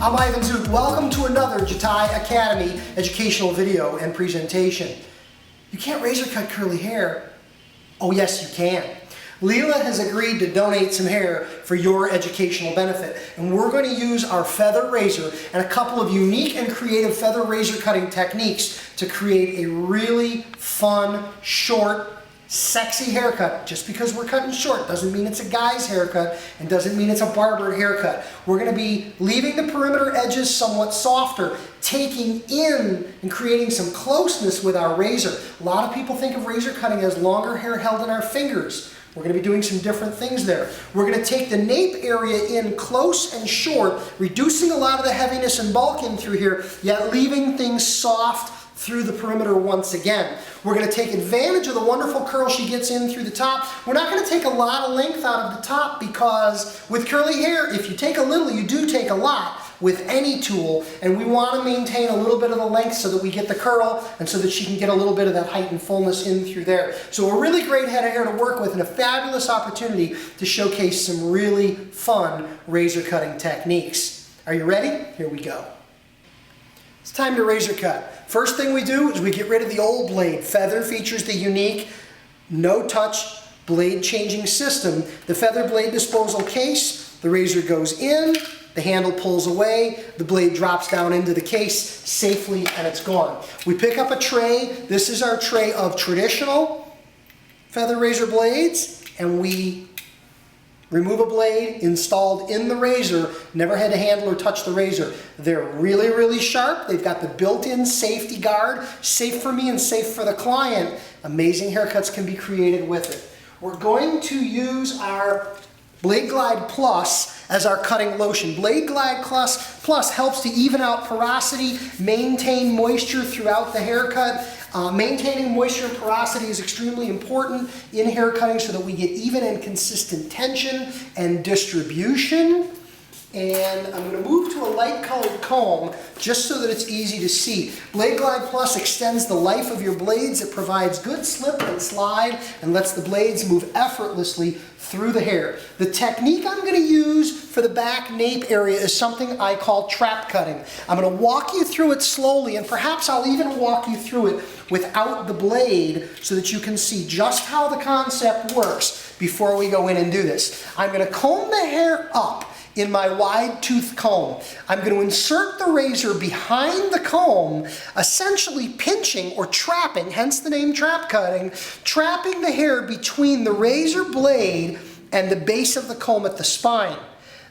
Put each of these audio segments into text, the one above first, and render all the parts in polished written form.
I'm Ivan Zoot. Welcome to another Jatai Academy educational video and presentation. You can't razor cut curly hair. Oh yes, you can. Leela has agreed to donate some hair for your educational benefit, and we're going to use our feather razor and a couple of unique and creative feather razor cutting techniques to create a really fun, short, sexy haircut. Just because we're cutting short doesn't mean it's a guy's haircut and doesn't mean it's a barber haircut. We're going to be leaving the perimeter edges somewhat softer, taking in and creating some closeness with our razor. A lot of people think of razor cutting as longer hair held in our fingers. We're going to be doing some different things there. We're going to take the nape area in close and short, reducing a lot of the heaviness and bulk in through here, yet leaving things soft through the perimeter once again. We're going to take advantage of the wonderful curl she gets in through the top. We're not going to take a lot of length out of the top because with curly hair, if you take a little, you do take a lot with any tool, and we want to maintain a little bit of the length so that we get the curl and so that she can get a little bit of that height and fullness in through there. So a really great head of hair to work with and a fabulous opportunity to showcase some really fun razor cutting techniques. Are you ready? Here we go. It's time to razor cut. First thing we do is we get rid of the old blade. Feather features the unique no-touch blade changing system. The feather blade disposal case, the razor goes in, the handle pulls away, the blade drops down into the case safely, and it's gone. We pick up a tray. This is our tray of traditional feather razor blades, and we remove a blade installed in the razor. Never had to handle or touch the razor. They're really, really sharp. They've got the built-in safety guard, safe for me and safe for the client. Amazing haircuts can be created with it. We're going to use our Blade Glide Plus as our cutting lotion. Blade Glide Plus helps to even out porosity, maintain moisture throughout the haircut. Maintaining moisture and porosity is extremely important in hair cutting so that we get even and consistent tension and distribution. And I'm going to move to a light colored comb just so that it's easy to see. Blade Glide Plus extends the life of your blades. It provides good slip and slide and lets the blades move effortlessly through the hair. The technique I'm going to use for the back nape area is something I call trap cutting. I'm going to walk you through it slowly, and perhaps I'll even walk you through it without the blade so that you can see just how the concept works before we go in and do this. I'm going to comb the hair up in my wide tooth comb. I'm going to insert the razor behind the comb, essentially pinching or trapping, hence the name trap cutting, trapping the hair between the razor blade and the base of the comb at the spine.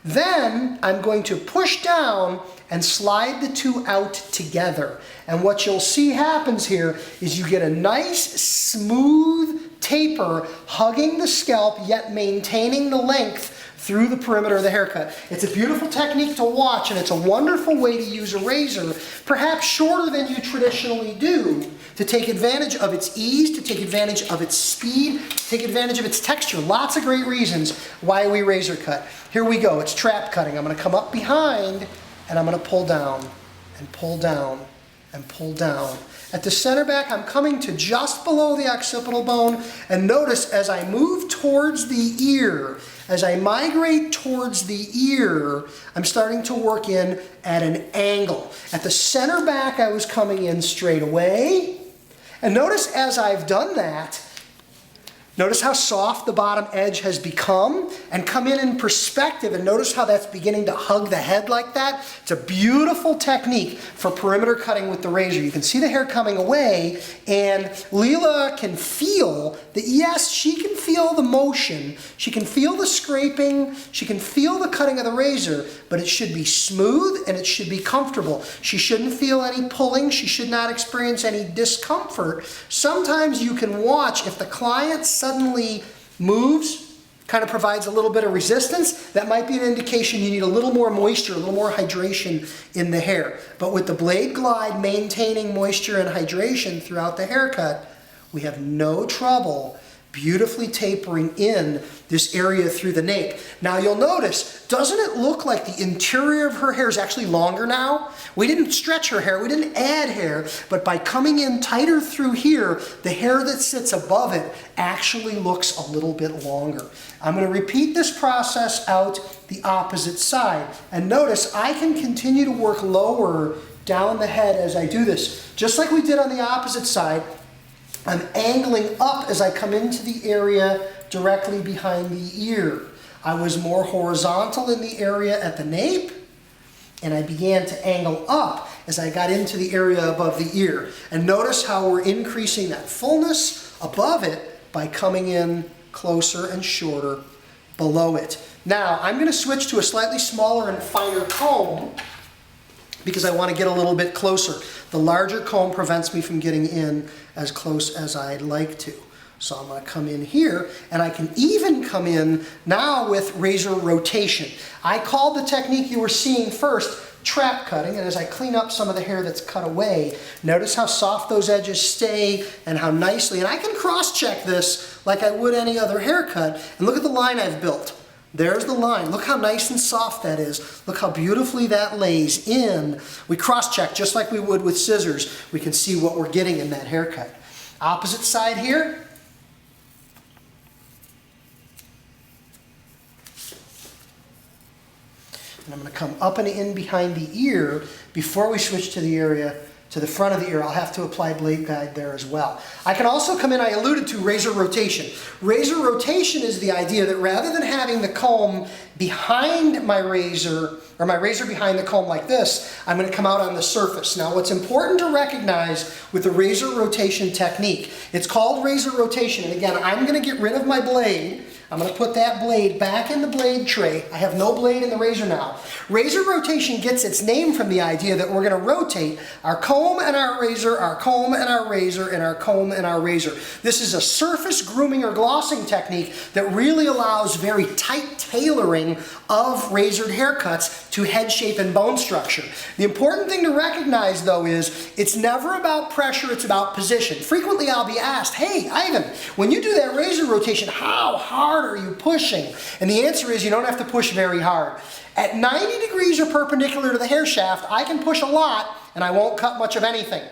Then I'm going to push down and slide the two out together. And what you'll see happens here is you get a nice smooth taper hugging the scalp yet maintaining the length through the perimeter of the haircut. It's a beautiful technique to watch, and it's a wonderful way to use a razor, perhaps shorter than you traditionally do, to take advantage of its ease, to take advantage of its speed, to take advantage of its texture. Lots of great reasons why we razor cut. Here we go. It's trap cutting. I'm going to come up behind, and I'm going to pull down, and pull down, and pull down. At the center back, I'm coming to just below the occipital bone, and notice as I move towards the ear, as I migrate towards the ear, I'm starting to work in at an angle. At the center back, I was coming in straight away, and notice as I've done that, notice how soft the bottom edge has become, and come in perspective, and notice how that's beginning to hug the head like that. It's a beautiful technique for perimeter cutting with the razor. You can see the hair coming away, and Leela can feel that, yes, she can feel the motion, she can feel the scraping, she can feel the cutting of the razor, but it should be smooth and it should be comfortable. She shouldn't feel any pulling, she should not experience any discomfort. Sometimes you can watch if the client suddenly moves, kind of provides a little bit of resistance, that might be an indication you need a little more moisture, a little more hydration in the hair. But with the Blade Glide maintaining moisture and hydration throughout the haircut, we have no trouble beautifully tapering in this area through the nape. Now you'll notice, doesn't it look like the interior of her hair is actually longer now? We didn't stretch her hair, we didn't add hair, but by coming in tighter through here, the hair that sits above it actually looks a little bit longer. I'm going to repeat this process out the opposite side. And notice I can continue to work lower down the head as I do this. Just like we did on the opposite side, I'm angling up as I come into the area directly behind the ear. I was more horizontal in the area at the nape, and I began to angle up as I got into the area above the ear. And notice how we're increasing that fullness above it by coming in closer and shorter below it. Now, I'm going to switch to a slightly smaller and finer comb because I want to get a little bit closer. The larger comb prevents me from getting in as close as I'd like to. So I'm going to come in here, and I can even come in now with razor rotation. I called the technique you were seeing first trap cutting, and as I clean up some of the hair that's cut away, notice how soft those edges stay and how nicely, and I can cross-check this like I would any other haircut, and look at the line I've built. There's the line. Look how nice and soft that is. Look how beautifully that lays in. We cross-check just like we would with scissors. We can see what we're getting in that haircut. Opposite side here. And I'm going to come up and in behind the ear before we switch to the area to the front of the ear. I'll have to apply blade guide there as well. I can also come in, I alluded to razor rotation. Razor rotation is the idea that rather than having the comb behind my razor, or my razor behind the comb like this, I'm going to come out on the surface. Now what's important to recognize with the razor rotation technique, it's called razor rotation, and again, I'm going to get rid of my blade. I'm going to put that blade back in the blade tray. I have no blade in the razor now. Razor rotation gets its name from the idea that we're going to rotate our comb and our razor, our comb and our razor, and our comb and our razor. This is a surface grooming or glossing technique that really allows very tight tailoring of razored haircuts to head shape and bone structure. The important thing to recognize though is it's never about pressure, it's about position. Frequently I'll be asked, hey Ivan, when you do that razor rotation, how hard are you pushing? And the answer is you don't have to push very hard. At 90 degrees or perpendicular to the hair shaft, I can push a lot and I won't cut much of anything.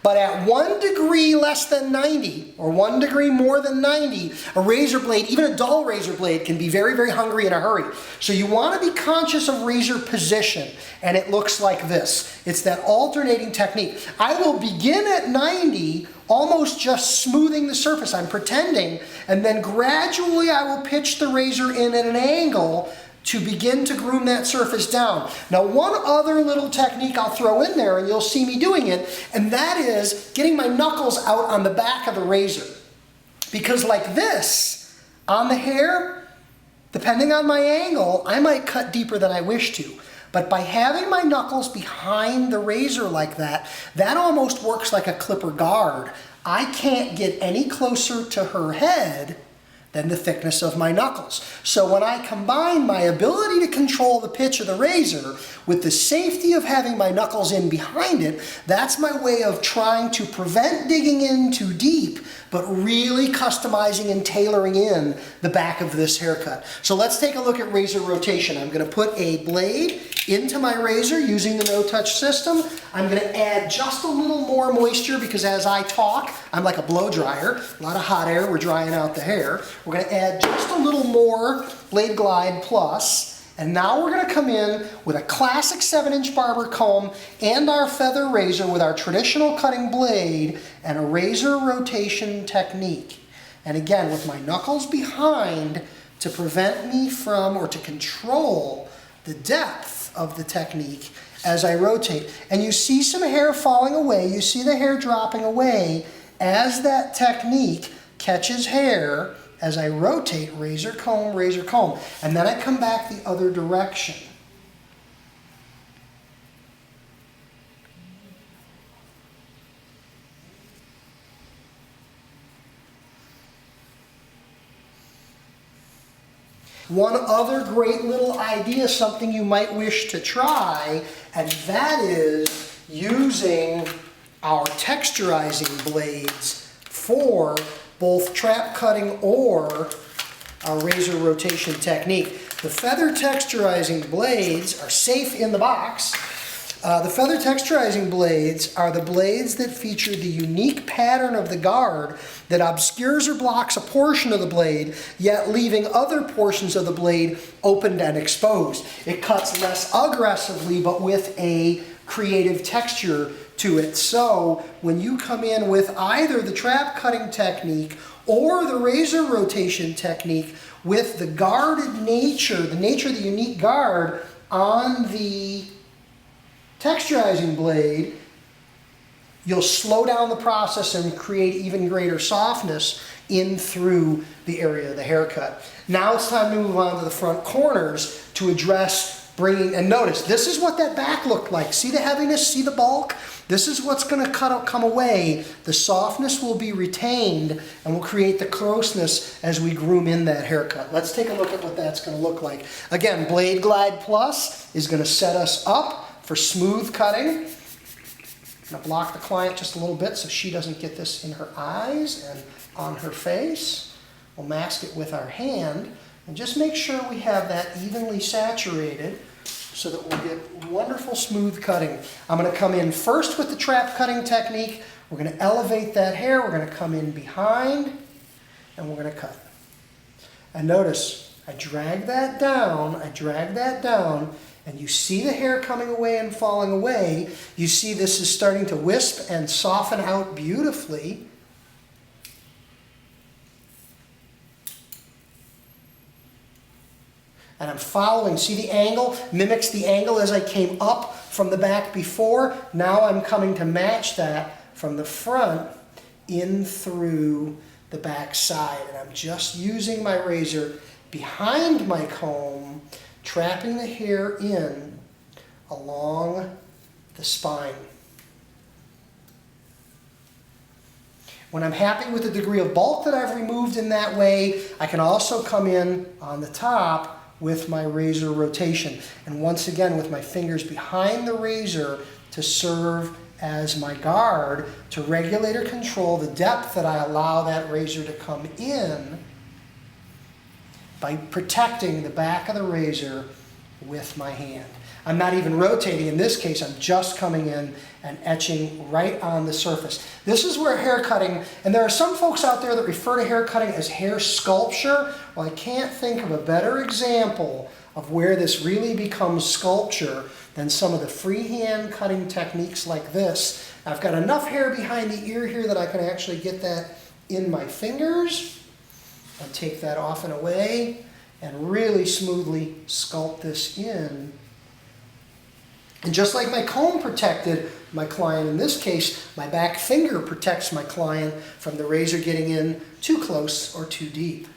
But at 1 degree less than 90, or 1 degree more than 90, a razor blade, even a dull razor blade, can be very, very hungry in a hurry. So you want to be conscious of razor position, and it looks like this. It's that alternating technique. I will begin at 90, almost just smoothing the surface. I'm pretending, and then gradually I will pitch the razor in at an angle to begin to groom that surface down. Now one other little technique I'll throw in there, and you'll see me doing it, and that is getting my knuckles out on the back of the razor. Because like this, on the hair, depending on my angle, I might cut deeper than I wish to. But by having my knuckles behind the razor like that, that almost works like a clipper guard. I can't get any closer to her head than the thickness of my knuckles. So when I combine my ability to control the pitch of the razor with the safety of having my knuckles in behind it, that's my way of trying to prevent digging in too deep, but really customizing and tailoring in the back of this haircut. So let's take a look at razor rotation. I'm going to put a blade into my razor using the no-touch system. I'm going to add just a little more moisture because as I talk, I'm like a blow dryer. A lot of hot air, we're drying out the hair. We're going to add just a little more Blade Glide Plus. And now we're going to come in with a classic 7-inch barber comb and our feather razor with our traditional cutting blade and a razor rotation technique. And again, with my knuckles behind to prevent me from, or to control the depth of the technique as I rotate. And you see some hair falling away, you see the hair dropping away as that technique catches hair as I rotate razor comb, and then I come back the other direction. One other great little idea, something you might wish to try, and that is using our texturizing blades for both trap cutting or our razor rotation technique. The feather texturizing blades are safe in the box. The feather texturizing blades are the blades that feature the unique pattern of the guard that obscures or blocks a portion of the blade, yet leaving other portions of the blade opened and exposed. It cuts less aggressively, but with a creative texture to it. So when you come in with either the trap cutting technique or the razor rotation technique with the guarded nature, the nature of the unique guard on the texturizing blade, you'll slow down the process and create even greater softness in through the area of the haircut. Now it's time to move on to the front corners to address bringing, and notice, this is what that back looked like. See the heaviness, see the bulk? This is what's gonna come away. The softness will be retained and will create the closeness as we groom in that haircut. Let's take a look at what that's gonna look like. Again, Blade Glide Plus is gonna set us up for smooth cutting. I'm gonna block the client just a little bit so she doesn't get this in her eyes and on her face. We'll mask it with our hand and just make sure we have that evenly saturated so that we'll get wonderful smooth cutting. I'm gonna come in first with the trap cutting technique. We're gonna elevate that hair. We're gonna come in behind and we're gonna cut. And notice, I drag that down, and you see the hair coming away and falling away. You see this is starting to wisp and soften out beautifully. And I'm following, see the angle? Mimics the angle as I came up from the back before. Now I'm coming to match that from the front in through the back side. And I'm just using my razor behind my comb, trapping the hair in along the spine. When I'm happy with the degree of bulk that I've removed in that way, I can also come in on the top with my razor rotation. And once again, with my fingers behind the razor to serve as my guard to regulate or control the depth that I allow that razor to come in by protecting the back of the razor with my hand. I'm not even rotating. In this case, I'm just coming in and etching right on the surface. This is where hair cutting, and there are some folks out there that refer to hair cutting as hair sculpture. Well, I can't think of a better example of where this really becomes sculpture than some of the freehand cutting techniques like this. I've got enough hair behind the ear here that I can actually get that in my fingers and take that off and away and really smoothly sculpt this in. And just like my comb protected my client in this case, my back finger protects my client from the razor getting in too close or too deep.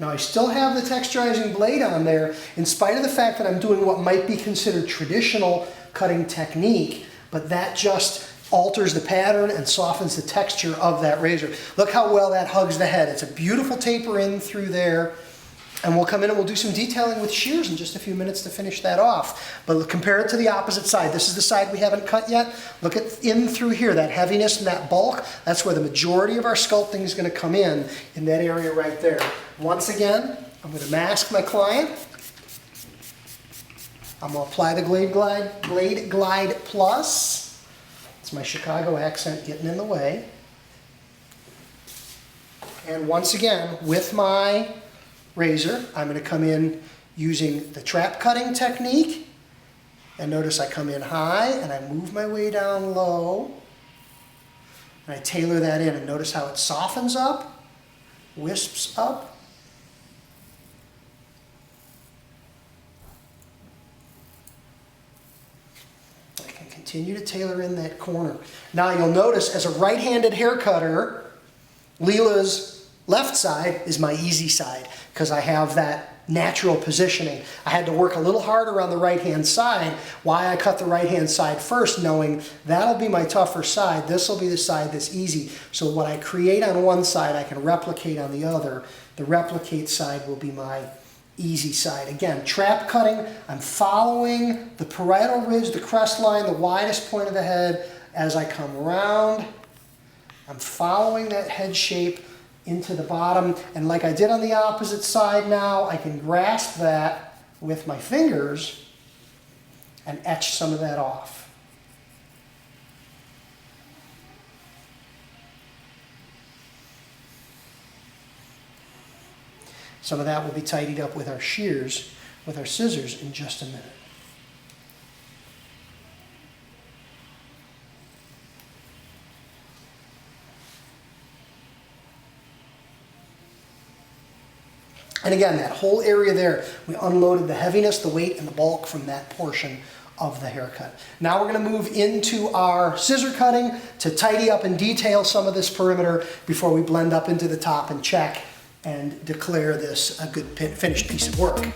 Now I still have the texturizing blade on there in spite of the fact that I'm doing what might be considered traditional cutting technique, but that just alters the pattern and softens the texture of that razor. Look how well that hugs the head. It's a beautiful taper in through there. And we'll come in and we'll do some detailing with shears in just a few minutes to finish that off. But compare it to the opposite side. This is the side we haven't cut yet. Look at in through here, that heaviness and that bulk. That's where the majority of our sculpting is going to come in that area right there. Once again, I'm going to mask my client. I'm going to apply the Blade Glide Plus. It's my Chicago accent getting in the way. And once again, with my razor, I'm going to come in using the trap cutting technique. And notice I come in high and I move my way down low. And I tailor that in. And notice how it softens up, wisps up. I can continue to tailor in that corner. Now you'll notice as a right-handed hair cutter, Leela's left side is my easy side because I have that natural positioning. I had to work a little harder on the right-hand side. Why I cut the right-hand side first, knowing that'll be my tougher side. This will be the side that's easy. So what I create on one side, I can replicate on the other. The replicate side will be my easy side. Again, trap cutting, I'm following the parietal ridge, the crest line, the widest point of the head as I come around I'm following that head shape into the bottom, and like I did on the opposite side now, I can grasp that with my fingers and etch some of that off. Some of that will be tidied up with our shears, with our scissors in just a minute. And again, that whole area there, we unloaded the heaviness, the weight, and the bulk from that portion of the haircut. Now we're going to move into our scissor cutting to tidy up and detail some of this perimeter before we blend up into the top and check and declare this a good finished piece of work.